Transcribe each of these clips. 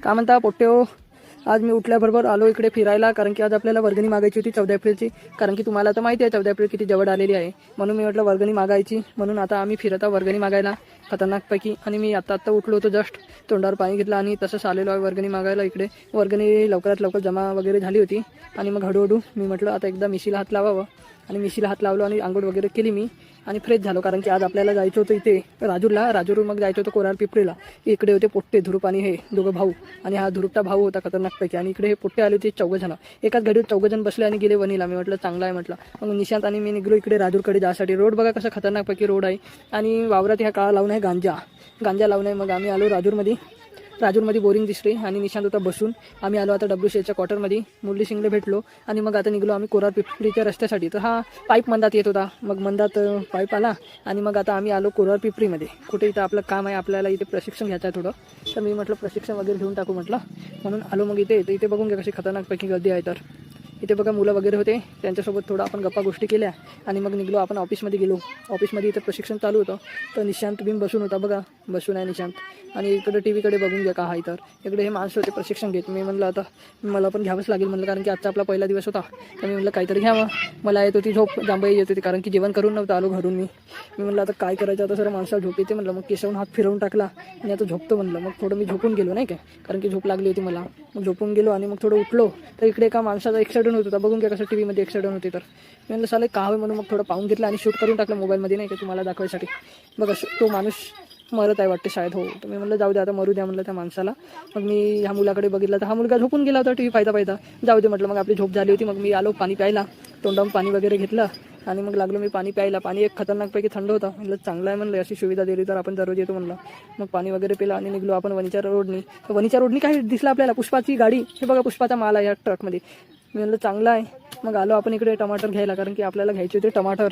काय म्हणता पोट्टेहो, आज मी उठल्याबरोबर आलो इकडे फिरायला, कारण की आज आपल्याला वर्गणी मागायची होती 14 एप्रिलची. कारण की तुम्हाला तर माहिती आहे 14 एप्रिल किती जवळ आलेली आहे, म्हणून मी म्हटलं वर्गणी मागायची. म्हणून आता आम्ही फिरत आहोत वर्गणी मागायला खतरनाकपैकी. आणि मी आता उठलो होतो, जस्ट तोंडावर पाणी घेतलं आणि तसंच आलेलो आहे वर्गणी मागायला इकडे. वर्गणी लवकरात लवकर जमा वगैरे झाली होती आणि मग हळूहळू मी म्हटलं आता एकदा मिशीला हात लावावं. आणि मिशीला हात लावलो आणि आंघोळ वगैरे केली मी आणि फ्रेश झालो. कारण की आज आपल्याला जायचं होतं इथे राजूर मग जायचं होतं कोरार पिपरीला. इकडे होते पोट्टे, ध्रुप आणि हे दोघं भाऊ, आणि हा ध्रुपचा भाऊ होता खतरनाकपैकी. आणि इकडे हे पोट्टे आले होते 14 जण. एकाच गाडीवर 14 जण बसले आणि गेले वणीला. मी म्हटलं चांगला आहे म्हटलं. मग निशांत आणि मी निघलो इकडे राजूरकडे जायसाठी. रोड बघा कसा खतरनाकपैकी रोड आहे आणि वावरात ह्या काळा लावून आहे गांजा लावून आहे. मग आम्ही आलो राजूरमध्ये बोरिंग दिसली आणि निशांत होता बसून. आम्ही आलो आता WCHच्या क्वार्टरमध्ये, मुरली सिंगला भेटलो आणि मग आता निघलो आम्ही कोरार पिपरीच्या रस्त्यासाठी. तर हा पाईप मंदात येत होता, मग मंदात पाईप आला आणि मग आता आम्ही आलो कोरार पिपरीमध्ये. कुठे इथं आपलं काम आहे, आपल्याला इथे प्रशिक्षण घ्यायचं आहे थोडं. तर मी म्हटलं प्रशिक्षण वगैरे घेऊन टाकू म्हटलं, म्हणून आलो. मग इथे बघून घ्या कशी खतरनाकपैकी गर्दी आहे. तर इथे बघा मुलं वगैरे होते, त्यांच्यासोबत थोडं आपण गप्पा गोष्टी केल्या आणि मग निघलो आपण ऑफिसमध्ये गेलो. ऑफिसमध्ये इथं प्रशिक्षण चालू होतं. तर निशांत बिन बसून होता बघा, बसून आहे निशांत. आणि इकडे टीव्हीकडे बघून घ्या का आहे. तर इकडे हे माणसं होते प्रशिक्षण घेत. मी म्हणलं आता मला पण घ्यावंच लागेल म्हणलं, कारण की आजचा आपला पहिला दिवस होता. तर मी म्हणलं काहीतरी घ्यावं. मला येत होती झोप, जांभई येत होती, कारण की जेवण करून नव्हतं आलो घरून. मी म्हणलं आता काय करायचं, आता सर माणसाला झोप येते म्हणलं. मग केसावून हात फिरवून टाकला आणि आता झोपतो म्हणलं. मग थोडं मी झोपून गेलो नाही काय, कारण की झोप लागली होती मला. मग झोपून गेलो आणि मग थोडं उठलो तर इकडे एका माणसाचा ॲक्सिडेंट होत होता. बघून घ्या कसं टीव्हीमध्ये ॲक्सिडेंट होते. तर मी म्हणलं साले का हवे म्हणून मग थोडं पाहून घेतलं आणि शूट करून टाकलं मोबाईलमध्ये नाही का, तुम्हाला दाखवायसाठी. बघा तो माणूस मरत आहे वाटते शायद. हो, तर मी म्हणलं जाऊ दे आता मरू द्या म्हणलं त्या माणसाला. मग मी ह्या मुलाकडे बघितलं तर हा मुलगा झोपून गेला होता टीव्ही पाहता. जाऊ दे म्हटलं. मग आपली झोप झाली होती. मग मी आलो पाणी प्यायला, तोंडावून पाणी वगैरे घेतलं आणि मग लागलो मी पाणी प्यायला. पाणी एक खतरनाकपैकी थंड होतं. म्हणलं चांगलं आहे म्हणलं, अशी सुविधा दिली तर आपण दररोज येतो म्हणलं. मग पाणी वगैरे पिलं आणि निघलो आपण वणीच्या रोडनी. वणीच्या रोडनी काय दिसलं आपल्याला, पुष्पाची गाडी. हे बघा पुष्पाचा माल आहे या ट्रकमध्ये. मी म्हणलं चांगलं आहे. मग आलो आपण इकडे टमाटर घ्यायला, कारण की आपल्याला घ्यायचे होते टमाटर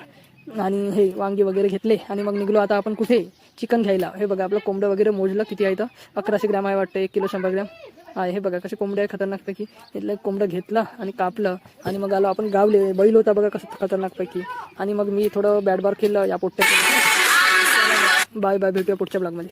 आणि हे वांगी वगैरे घेतले. आणि मग निघलो आता आपण कुठे, चिकन घ्यायला. हे बघा आपलं कोंबडं वगैरे मोजलं किती आहे तर 1100 ग्रॅम आहे वाटतं, 1 किलो 100 ग्रॅम आहे. हे बघा कसे कोंबडे आहे खतरनाकपैकी. इथलं एक कोंबडं घेतलं आणि कापलं आणि मग आलो आपण गावले. बैल होता बघा कसं खतरनाकपैकी. आणि मग मी थोडं बॅट बॉल खेळलं या पोट्ट्या. बाय बाय, भेटूया पुढच्या ब्लॉगमध्ये.